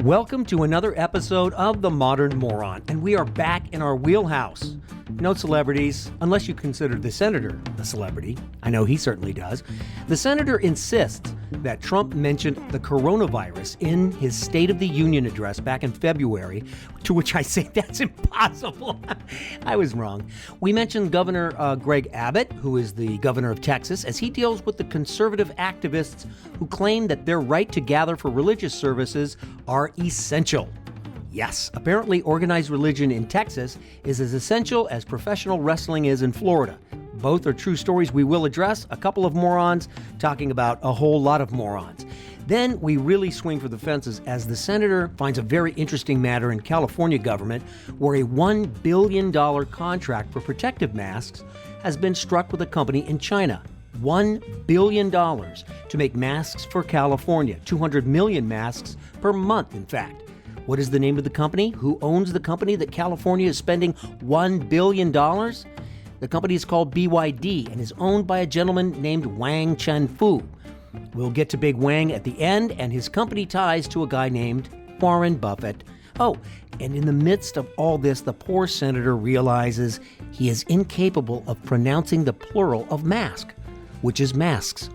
Welcome to another episode of The Modern Moron, and we are back in our wheelhouse. No celebrities, unless you consider the senator a celebrity. I know he certainly does. The senator insists that Trump mentioned the coronavirus in his State of the Union address back in February, to which I say that's impossible. I was wrong. We mentioned Governor Greg Abbott, who is the governor of Texas, as he deals with the conservative activists who claim that their right to gather for religious services are essential. Yes, apparently organized religion in Texas is as essential as professional wrestling is in Florida. Both are true stories we will address. A couple of morons talking about a whole lot of morons. Then we really swing for the fences as the senator finds a very interesting matter in California government where a $1 billion contract for protective masks has been struck with a company in China. $1 billion to make masks for California. 200 million masks per month, in fact. What is the name of the company? Who owns the company that California is spending $1 billion? The company is called BYD and is owned by a gentleman named Wang Chen-fu. We'll get to Big Wang at the end and his company ties to a guy named Warren Buffett. Oh, and in the midst of all this, the poor senator realizes he is incapable of pronouncing the plural of mask, which is masks.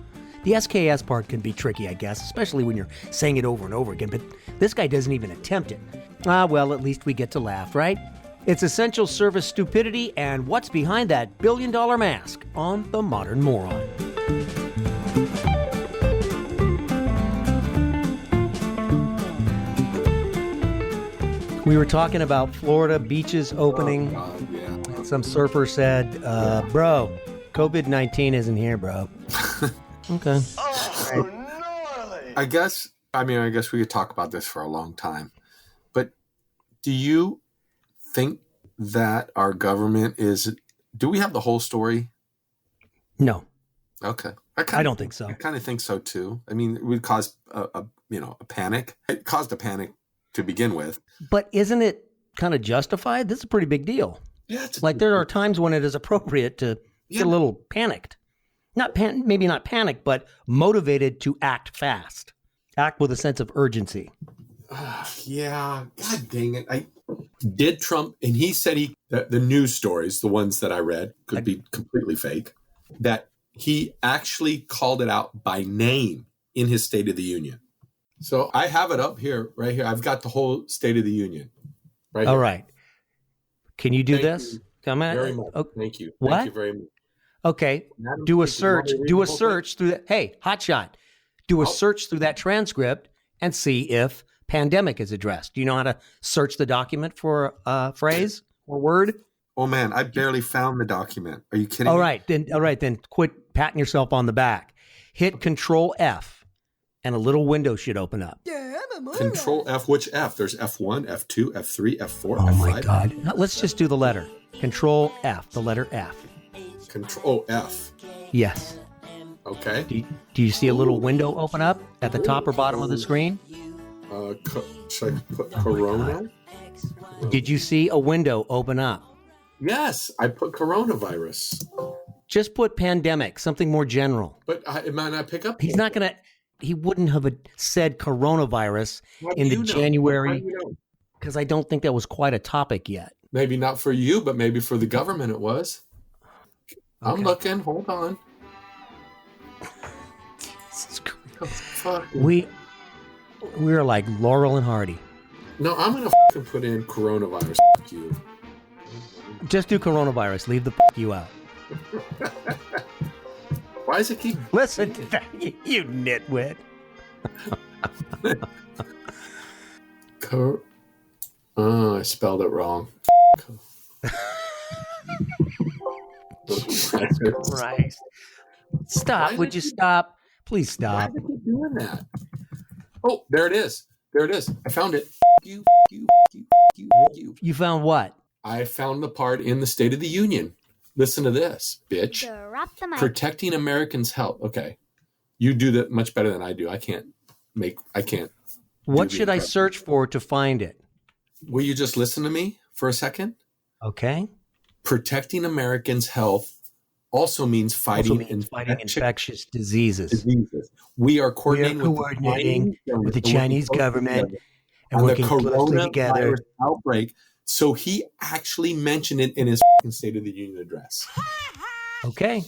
The SKS part can be tricky, I guess, especially when you're saying it over and over again, but this guy doesn't even attempt it. Well, at least we get to laugh, right? It's essential service stupidity and what's behind that $1 billion mask on The Modern Moron. We were talking about Florida beaches opening. Oh, God, yeah. Some surfer said, bro, COVID-19 isn't here, bro. Okay. I guess we could talk about this for a long time. But do you think that our government do we have the whole story? No. Okay. I don't think so. I kind of think so too. I mean, it would cause a panic. It caused a panic to begin with. But isn't it kind of justified? This is a pretty big deal. Yeah. There are times when it is appropriate to get a little panicked. Maybe not panicked, but motivated to act fast. Act with a sense of urgency. Yeah. God dang it. Did Trump, and he said the news stories, the ones that I read, could be completely fake, that he actually called it out by name in his State of the Union. So I have it up here, right here. I've got the whole State of the Union right here. All right. Can you do this? Come on. Very much. Okay. Thank you. What? Thank you very much. Okay. Do a search through that. Hey, hotshot. Do a search through that transcript and see if pandemic is addressed. Do you know how to search the document for a phrase or word? Oh man, I barely found the document. Are you kidding All me? right. Then quit patting yourself on the back. Hit Control F and a little window should open up. Yeah, I'm a moron. Control F. Which F? There's F1, F2, F3, F4, Oh F5. my God. Now, let's just do the letter. Control F, the letter F. Control F. Yes. Okay. Do you see a little window open up at the top or bottom of the screen? Should I put Corona? Did you see a window open up? Yes, I put coronavirus. Just put pandemic, something more general. But it might not pick up. He wouldn't have said coronavirus in the January, because I don't think that was quite a topic yet. Maybe not for you, but maybe for the government it was. Okay. I'm looking. Hold on. We're like Laurel and Hardy. No, I'm going to put in coronavirus. You. Just do coronavirus. Leave the you out. Why does it keep... Listen to that, you nitwit. Oh, I spelled it wrong. Christ. Stop. Would you stop? Please stop. Why did you doing that? Oh, there it is. There it is. I found it. You. You found what? I found the part in the State of the Union. Listen to this, bitch. Protecting Americans' health. Okay. You do that much better than I do. I can't. What should I search for to find it? Will you just listen to me for a second? Okay. Protecting Americans' health also means fighting infectious diseases. We are coordinating with the Chinese government and on the working closely together. coronavirus outbreak. So he actually mentioned it in his State of the Union address. Okay,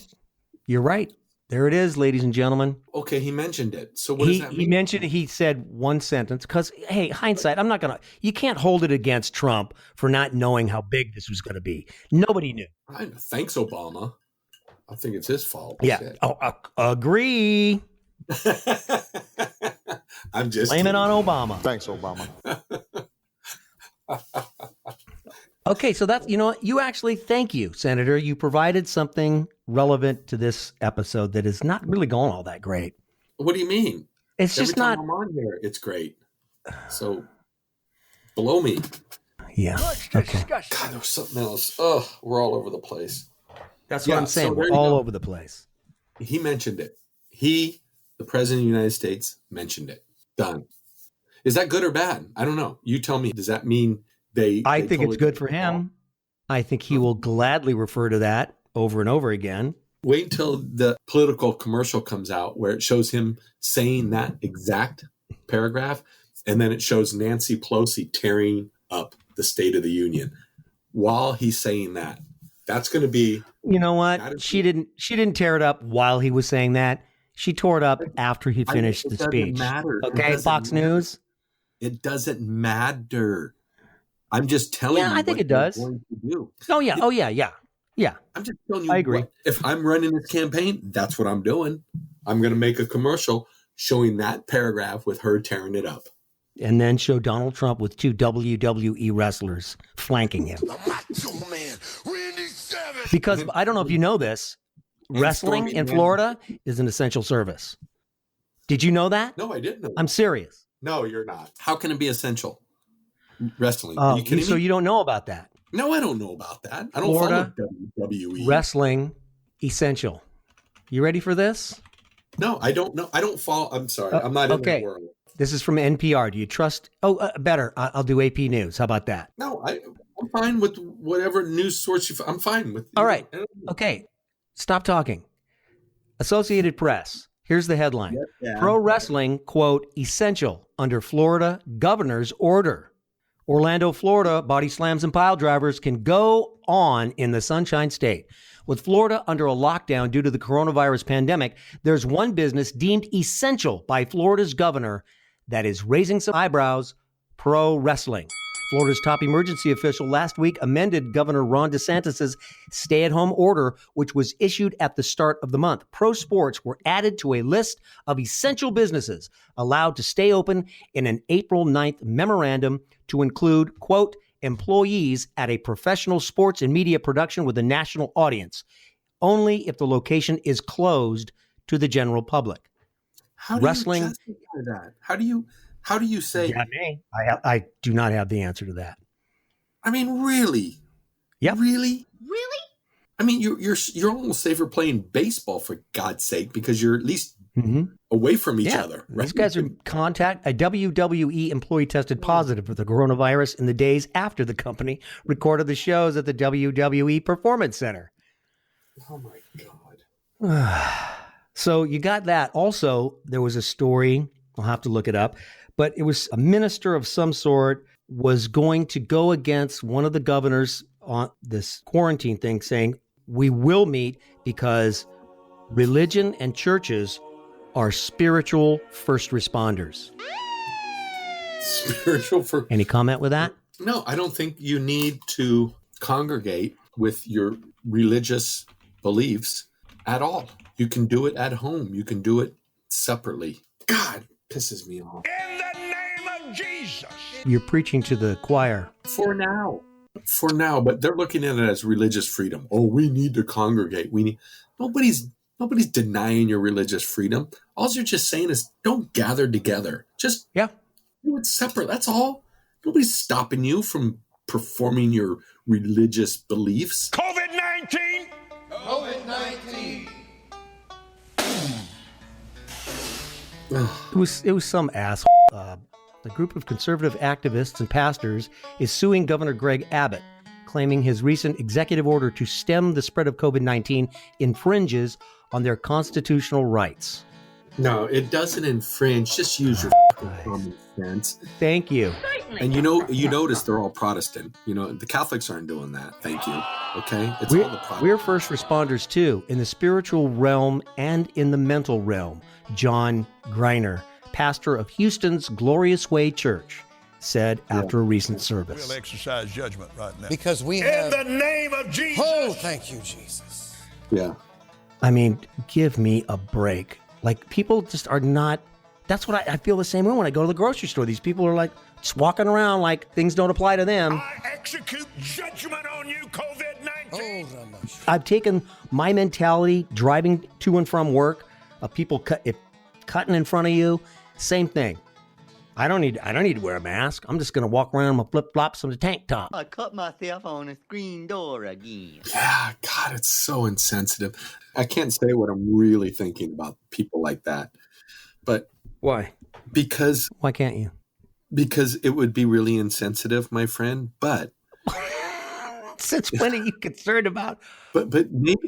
you're right. There it is, ladies and gentlemen. Okay, he mentioned it. So what does that mean? He said one sentence because, hey, hindsight, you can't hold it against Trump for not knowing how big this was going to be. Nobody knew. Thanks, Obama. I think it's his fault. Yeah. Agree. I'm just Blame it on Obama. Thanks, Obama. Okay, so that's, you actually, thank you, Senator. You provided something relevant to this episode that is not really going all that great. What do you mean? It's Every just time not. I'm on here, it's great. So, blow me. Yeah. Okay. God, there's something else. Oh, we're all over the place. That's what I'm saying. We're all over the place. He mentioned it. The President of the United States, mentioned it. Done. Is that good or bad? I don't know. You tell me. Does that mean I think it's good for him. I think he will gladly refer to that over and over again. Wait until the political commercial comes out where it shows him saying that exact paragraph, and then it shows Nancy Pelosi tearing up the State of the Union while he's saying that. That's going to be. You know what? She didn't tear it up while he was saying that. She tore it up after he finished the speech. Matter. Okay, Fox News. It doesn't matter. I'm just telling you. Yeah, I think it does. Going to do. Oh yeah. Oh yeah. Yeah. I'm just telling you. I agree. If I'm running this campaign, that's what I'm doing. I'm going to make a commercial showing that paragraph with her tearing it up, and then show Donald Trump with 2 WWE wrestlers flanking him. Because I don't know if you know this, wrestling in Florida is an essential service. Did you know that? No, I didn't know that. I'm serious. No, you're not. How can it be essential? Wrestling. Are you kidding me? You don't know about that? No, I don't know about that. I don't Florida, follow WWE. Wrestling, essential. You ready for this? No, I don't know. I don't follow. I'm sorry. I'm not in that world. This is from NPR. Do you trust? Better. I'll do AP News. How about that? No, I'm fine with whatever news source I'm fine with. All right. Okay. Stop talking. Associated Press. Here's the headline. Yeah. Pro wrestling, quote, essential under Florida governor's order. Orlando, Florida, body slams and pile drivers can go on in the Sunshine State. With Florida under a lockdown due to the coronavirus pandemic, there's one business deemed essential by Florida's governor that is raising some eyebrows: pro wrestling. Florida's top emergency official last week amended Governor Ron DeSantis' stay-at-home order, which was issued at the start of the month. Pro sports were added to a list of essential businesses allowed to stay open in an April 9th memorandum to include, quote, employees at a professional sports and media production with a national audience, only if the location is closed to the general public. How do wrestling, you justify that? How do you say? Yeah, me. I do not have the answer to that. I mean, really? Yep. Really? I mean, you're almost safer playing baseball, for God's sake, because you're at least away from each other. Right? These guys are in contact. A WWE employee tested positive for the coronavirus in the days after the company recorded the shows at the WWE Performance Center. Oh my God. So you got that. Also, there was a story. I'll have to look it up. But it was a minister of some sort was going to go against one of the governors on this quarantine thing, saying, we will meet because religion and churches are spiritual first responders. Any comment with that? No, I don't think you need to congregate with your religious beliefs at all. You can do it at home. You can do it separately. God, pisses me off. In the name of Jesus. You're preaching to the choir. For now, but they're looking at it as religious freedom. Oh, we need to congregate. Nobody's denying your religious freedom. All you're just saying is don't gather together. Just do it separate. That's all. Nobody's stopping you from performing your religious beliefs. COVID-19. It was some asshole. A group of conservative activists and pastors is suing Governor Greg Abbott, claiming his recent executive order to stem the spread of COVID-19 infringes on their constitutional rights. No, it doesn't infringe. Just use your fucking common sense. Thank you. And you notice they're all Protestant. The Catholics aren't doing that. Thank you. Okay? It's all the Protestants. We're first responders too, in the spiritual realm and in the mental realm. John Greiner, pastor of Houston's Glorious Way Church, said after a recent service. We'll exercise judgment right now. Because we In have... the name of Jesus. Oh, thank you, Jesus. Yeah. I mean, give me a break. Like, people just are not... That's what I feel the same way when I go to the grocery store. These people are like just walking around like things don't apply to them. I execute judgment on you, COVID-19. Oh, Ramash. I've taken my mentality driving to and from work of people cutting in front of you. Same thing. I don't need to wear a mask. I'm just going to walk around in my flip-flops and a tank top. I cut myself on a screen door again. Yeah, God, it's so insensitive. I can't say what I'm really thinking about people like that. But Why? because Why can't you? because it would be really insensitive, my friend. But Since when are you concerned about? but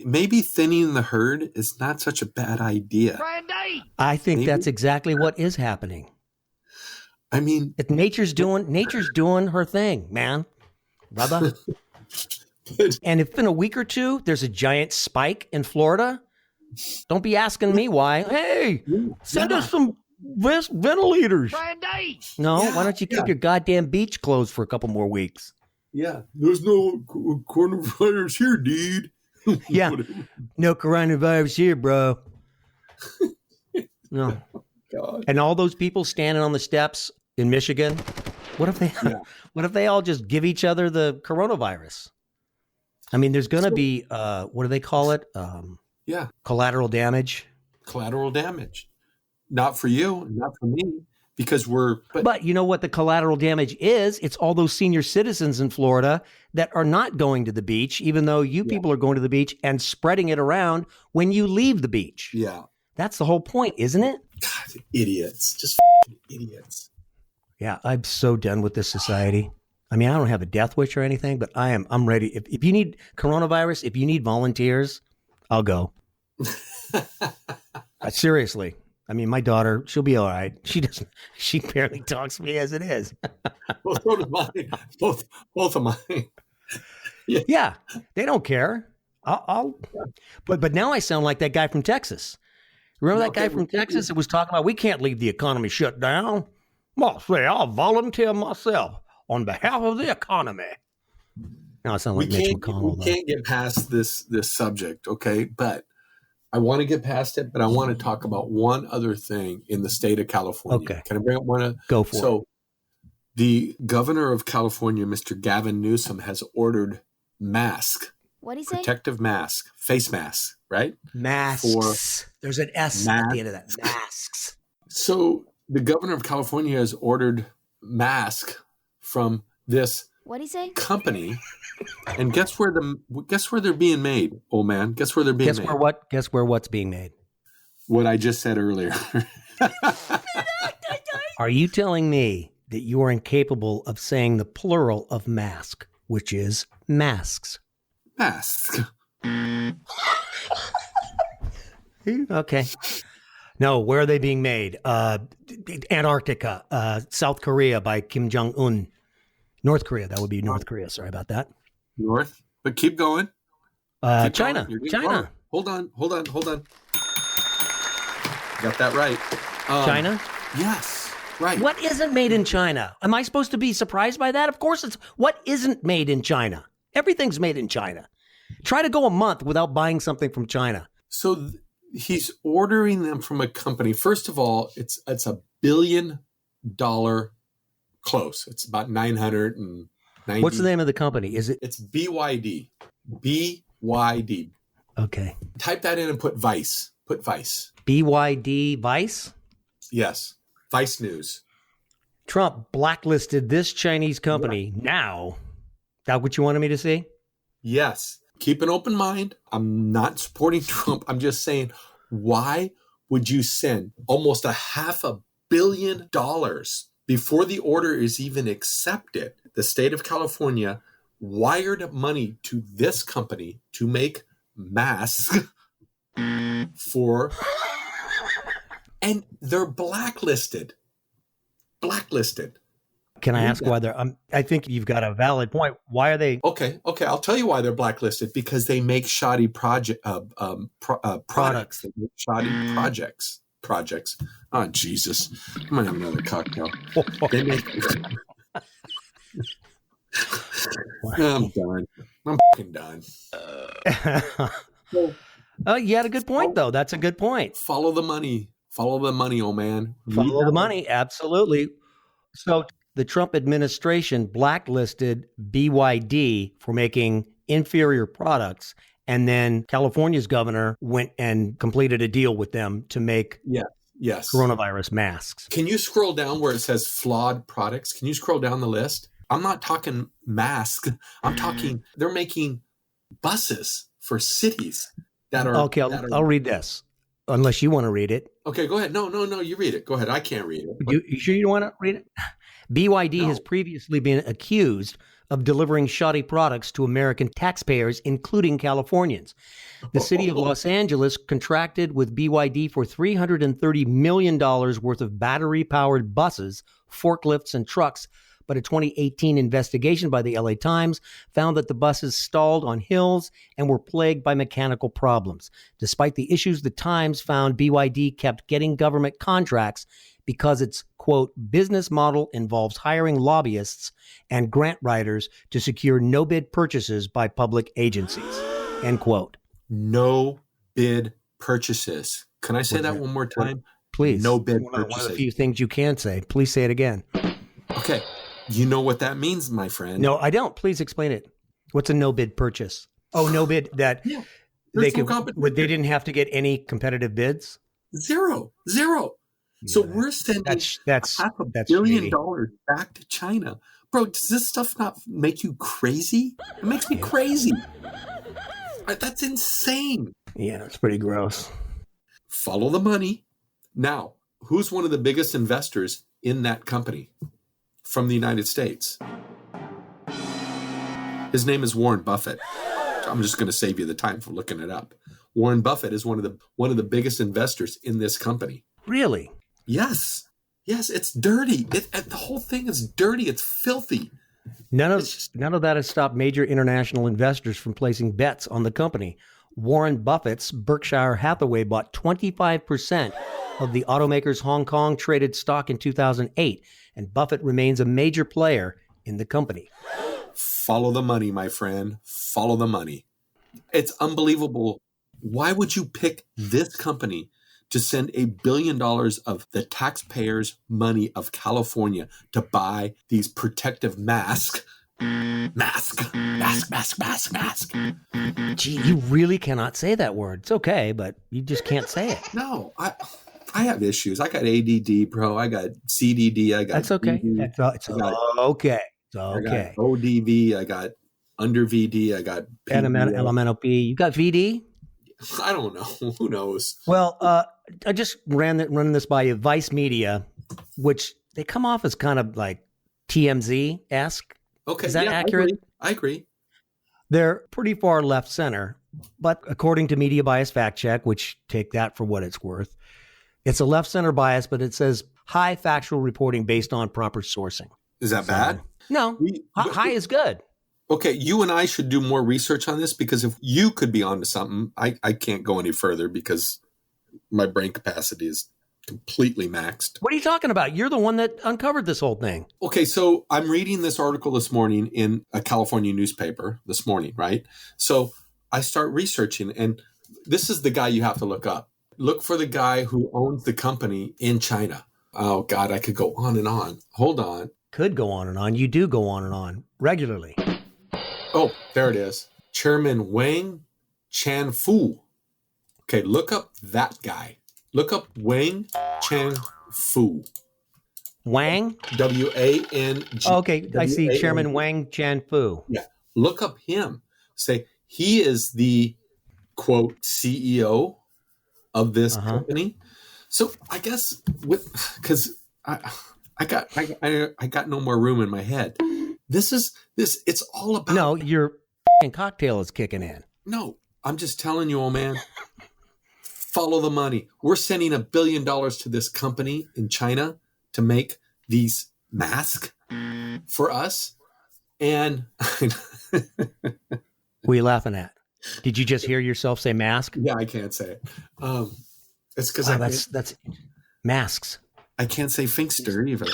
maybe thinning the herd is not such a bad idea. I think Maybe. that's exactly what is happening. I mean, If nature's doing her thing, man, brother. And if in a week or two there's a giant spike in Florida, don't be asking me why. Hey, send us some ventilators. No, why don't you keep your goddamn beach closed for a couple more weeks? yeah, there's no coronavirus here, dude. Yeah, no coronavirus here, bro. No. God. And all those people standing on the steps in Michigan, what if they all just give each other the coronavirus? I mean, there's going to be what do they call it? Yeah, Collateral damage. collateral damage. Not for you, not for me, because But you know what the collateral damage is? It's all those senior citizens in Florida that are not going to the beach, even though you people are going to the beach and spreading it around when you leave the beach. yeah. That's the whole point, isn't it? God, idiots, just idiots. Yeah, I'm so done with this society. I mean, I don't have a death wish or anything, but I'm ready. If you need coronavirus, if you need volunteers, I'll go. Seriously. I mean, my daughter, she'll be all right. She barely talks to me as it is. Well, so does mine. Both of mine. Yeah, they don't care. But now I sound like that guy from Texas. Remember that guy from Texas that was talking about we can't leave the economy shut down? Well, say I'll volunteer myself on behalf of the economy. Now I sound like Mitch McConnell. We can't get past this subject, okay? But I want to get past it, but I want to talk about one other thing in the state of California. Okay. Can I bring up one? Go for it. So the governor of California, Mr. Gavin Newsom, has ordered masks. What'd he say? Protective mask, face mask, right? Masks. There's an S at the end of that. Masks. So the governor of California has ordered mask from this What'd he say? company, and guess where they're being made, old man? Guess where they're being made? Guess where what's being made? What I just said earlier. Are you telling me that you are incapable of saying the plural of mask, which is masks? Mask. Okay. No, where are they being made? Antarctica, South Korea by Kim Jong-un. North Korea, that would be North Korea. Sorry about that. North, but keep going. Keep China. going. China. Hold on. Got that right. China? Yes, right. What isn't made in China? Am I supposed to be surprised by that? Of course it's what isn't made in China. Everything's made in China. Try to go a month without buying something from China. So he's ordering them from a company. First of all, it's $1 billion close. It's about 990. What's the name of the company? Is it? It's BYD. BYD. Okay. Type that in and put Vice. Put Vice. BYD Vice? Yes. Vice News. Trump blacklisted this Chinese company now. That what you wanted me to see? Yes. Keep an open mind. I'm not supporting Trump. I'm just saying, why would you send almost $500 million before the order is even accepted? The state of California wired money to this company to make masks for And they're blacklisted. Blacklisted. Can I ask why they're? I think you've got a valid point. Why are they? Okay. I'll tell you why they're blacklisted. Because they make shoddy products. They make shoddy projects. Oh, Jesus. I might have another cocktail. They make... I'm done. I'm fucking done. You had a good point, though. That's a good point. Follow the money. Follow the money, old man. Follow the money. Absolutely. So the Trump administration blacklisted BYD for making inferior products. And then California's governor went and completed a deal with them to make coronavirus masks. Can you scroll down where it says flawed products? Can you scroll down the list? I'm not talking masks. I'm talking they're making buses for cities that are... Okay, I'll read this. Unless you want to read it. Okay, go ahead. No, you read it. Go ahead. I can't read it. You sure you don't want to read it? BYD has previously been accused of delivering shoddy products to American taxpayers, including Californians. The city of Los Angeles contracted with BYD for $330 million worth of battery-powered buses, forklifts, and trucks. But a 2018 investigation by the LA Times found that the buses stalled on hills and were plagued by mechanical problems. Despite the issues, the Times found BYD kept getting government contracts because its, quote, business model involves hiring lobbyists and grant writers to secure no-bid purchases by public agencies, end quote. No bid purchases. Can I say that one more time? Please. No bid purchases. One of the few things you can say. Please say it again. Okay. You know what that means, my friend. No, I don't. Please explain it. What's a no-bid purchase? Oh, no bid that they didn't have to get any competitive bids? Zero. So we're sending that's $500 million back to China. Bro, does this stuff not make you crazy? It makes me crazy. That's insane. Yeah, it's pretty gross. Follow the money. Now, who's one of the biggest investors in that company from the United States? His name is Warren Buffett. I'm just going to save you the time for looking it up. Warren Buffett is one of the biggest investors in this company. Really? Yes, it's dirty. The whole thing is dirty. It's filthy. None of that has stopped major international investors from placing bets on the company. Warren Buffett's Berkshire Hathaway bought 25% of the automaker's Hong Kong traded stock in 2008, and Buffett remains a major player in the company. Follow the money, my friend. Follow the money. It's unbelievable. Why would you pick this company to send $1 billion of the taxpayers' money of California to buy these protective masks? Mask. Gee, you really cannot say that word. It's okay, but you just can't say it. No, I have issues. I got ADD, bro. I got CDD. I got... That's okay. DD. It's okay. It's okay. I got ODV. I got under VD. I got Elemental P. You got VD? I don't know. Who knows? Well, I just running this by you. Vice Media, which they come off as kind of like TMZ-esque. Okay. Is that accurate? I agree. They're pretty far left center, but according to Media Bias Fact Check, which take that for what it's worth, it's a left center bias, but it says high factual reporting based on proper sourcing. Is that bad? No, high is good. Okay, you and I should do more research on this, because if you could be onto something, I can't go any further because my brain capacity is completely maxed. What are you talking about? You're the one that uncovered this whole thing. Okay, so I'm reading this article this morning in a California newspaper this morning, right? So I start researching, and this is the guy you have to look up. Look for the guy who owns the company in China. Oh, God, I could go on and on. Hold on. Could go on and on. You do go on and on regularly. Oh, there it is. Chairman Wang Chanfu. Okay, look up that guy. Look up Wang Chanfu. Wang? W-A-N-G. Okay, I see Chairman Wang Chanfu. Yeah, look up him. Say, he is the, quote, CEO of this company. So I guess because I got no more room in my head. It's all about... No, your cocktail is kicking in. No, I'm just telling you, old man. follow the money. We're sending $1 billion to this company in China to make these masks for us. And what are you laughing at? Did you just hear yourself say mask? yeah, I can't say it. It's because that's masks. I can't say Finkster either.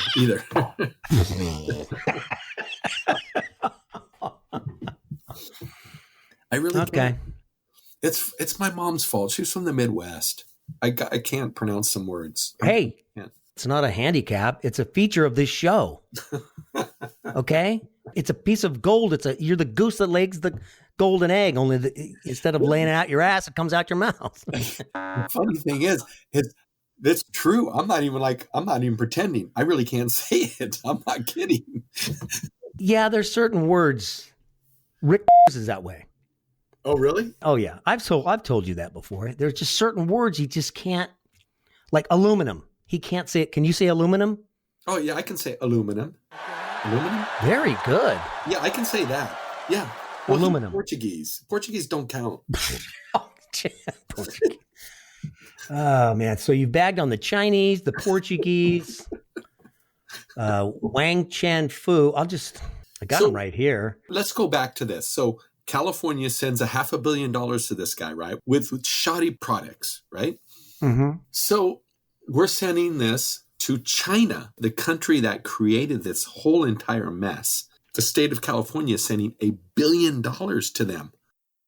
I really can't. It's my mom's fault. She's from the Midwest. I can't pronounce some words. Hey, it's not a handicap. It's a feature of this show. Okay? It's a piece of gold. You're the goose that lays the golden egg, only instead of laying it out your ass, it comes out your mouth. The funny thing is it's true. I'm not even pretending. I really can't say it. I'm not kidding. Yeah, there's certain words. Rick is that way. Oh, really? Oh, yeah. I've told you that before. There's just certain words he just can't, like aluminum. He can't say it. Can you say aluminum? Oh, yeah, I can say aluminum. Aluminum? Very good. Yeah, I can say that. Yeah. Well, aluminum. Portuguese. Portuguese don't count. Portuguese. Oh, man. So you bagged on the Chinese, the Portuguese, Wang Chen Fu. I got them right here. Let's go back to this. So California sends $500 million to this guy, right? With shoddy products, right? Mm-hmm. So we're sending this to China, the country that created this whole entire mess. The state of California is sending $1 billion to them,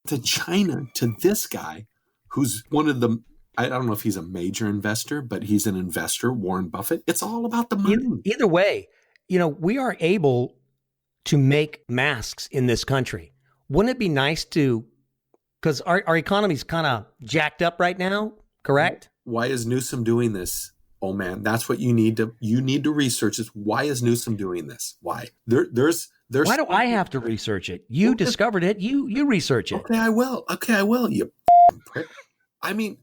to China, to this guy who's one of the, I don't know if he's a major investor, but he's an investor, Warren Buffett. It's all about the money. Either way, we are able to make masks in this country. Wouldn't it be nice because our economy's kind of jacked up right now, correct? Why is Newsom doing this? Oh man, that's what you need to research is why is Newsom doing this? Why? There's why do I have to research it? You discovered it. You research it. Okay, I will. You prick. I mean,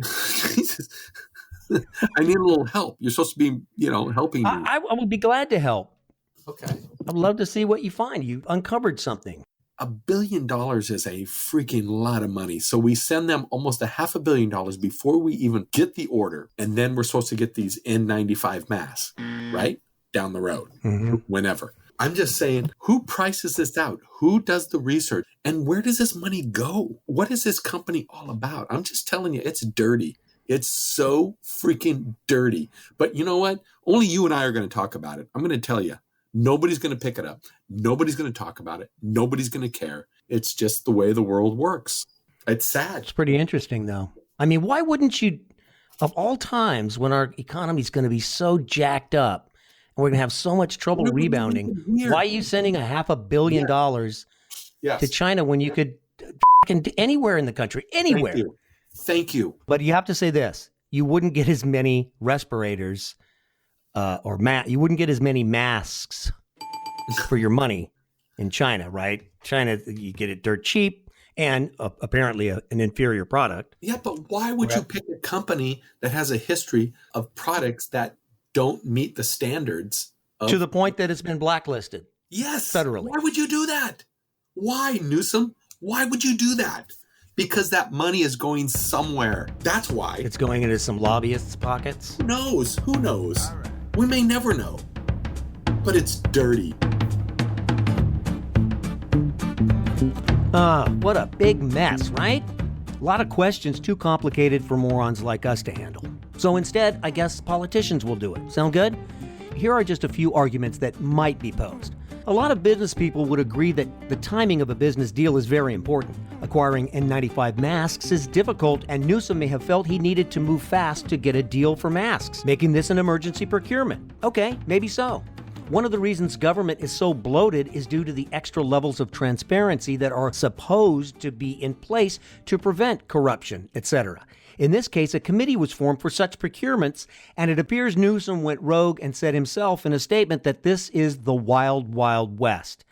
Jesus. I need a little help. You're supposed to be, helping me. I would be glad to help. Okay. I'd love to see what you find. You uncovered something. $1 billion is a freaking lot of money. So we send them almost $500 million before we even get the order. And then we're supposed to get these N95 masks, right? Down the road, whenever. I'm just saying, who prices this out? Who does the research? And where does this money go? What is this company all about? I'm just telling you, it's dirty. It's so freaking dirty. But you know what? Only you and I are going to talk about it. I'm going to tell you. Nobody's going to pick it up. Nobody's going to talk about it. Nobody's going to care. It's just the way the world works. It's sad. It's pretty interesting, though. I mean, why wouldn't you, of all times when our economy is going to be so jacked up and we're going to have so much trouble rebounding, why are you sending $500 million to China when you could anywhere in the country, anywhere? Thank you. But you have to say this. You wouldn't get as many respirators you wouldn't get as many masks for your money in China, right? China, you get it dirt cheap and apparently an inferior product. Yeah, but why would you pick a company that has a history of products that don't meet the standards? To the point that it's been blacklisted. Yes. Federally. Why would you do that? Why, Newsom? Why would you do that? Because that money is going somewhere. That's why. It's going into some lobbyists' pockets. Who knows? Who knows? We may never know, but it's dirty. What a big mess, right? A lot of questions too complicated for morons like us to handle. So instead, I guess politicians will do it. Sound good? Here are just a few arguments that might be posed. A lot of business people would agree that the timing of a business deal is very important. Acquiring N95 masks is difficult, and Newsom may have felt he needed to move fast to get a deal for masks, making this an emergency procurement. Okay, maybe so. One of the reasons government is so bloated is due to the extra levels of transparency that are supposed to be in place to prevent corruption, etc. In this case, a committee was formed for such procurements, and it appears Newsom went rogue and said himself in a statement that this is the wild, wild west.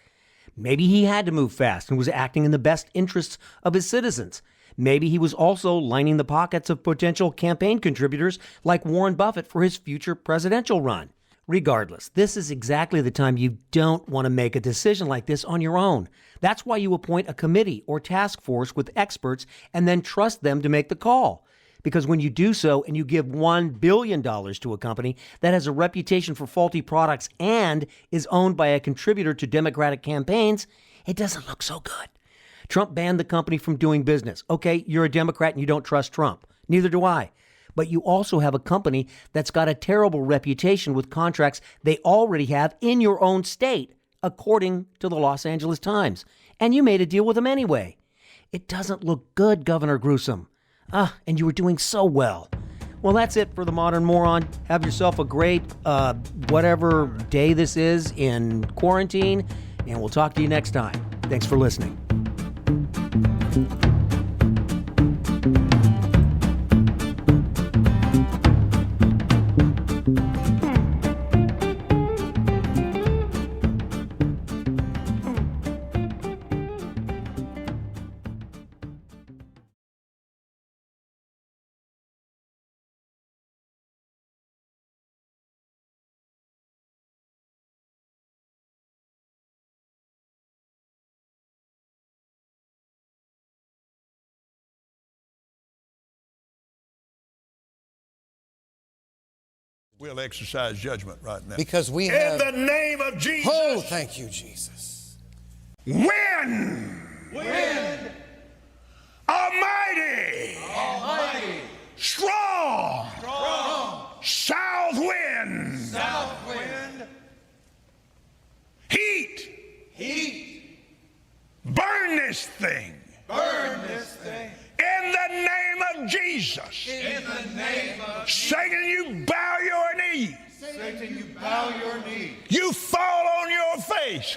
Maybe he had to move fast and was acting in the best interests of his citizens. Maybe he was also lining the pockets of potential campaign contributors like Warren Buffett for his future presidential run. Regardless, this is exactly the time you don't want to make a decision like this on your own. That's why you appoint a committee or task force with experts and then trust them to make the call. Because when you do so and you give $1 billion to a company that has a reputation for faulty products and is owned by a contributor to Democratic campaigns, it doesn't look so good. Trump banned the company from doing business. Okay, you're a Democrat and you don't trust Trump. Neither do I. But you also have a company that's got a terrible reputation with contracts they already have in your own state, according to the Los Angeles Times. And you made a deal with them anyway. It doesn't look good, Governor Gruesome. And you were doing so well. Well, that's it for the Modern Moron. Have yourself a great, whatever day this is in quarantine, and we'll talk to you next time. Thanks for listening. We'll exercise judgment right now. Because we In have... the name of Jesus. Oh, thank you, Jesus. Win. Almighty. Strong. South wind. Heat. Burn this thing. In the name of Jesus. Satan, you bow your knee. You fall on your face.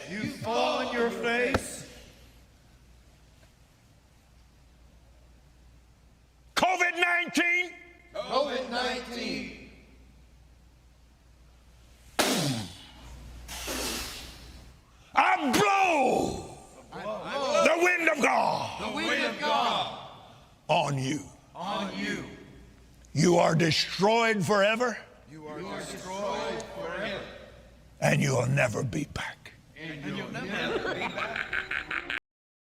COVID-19. I blow the wind of God. On you. You are destroyed forever. And you'll never be back.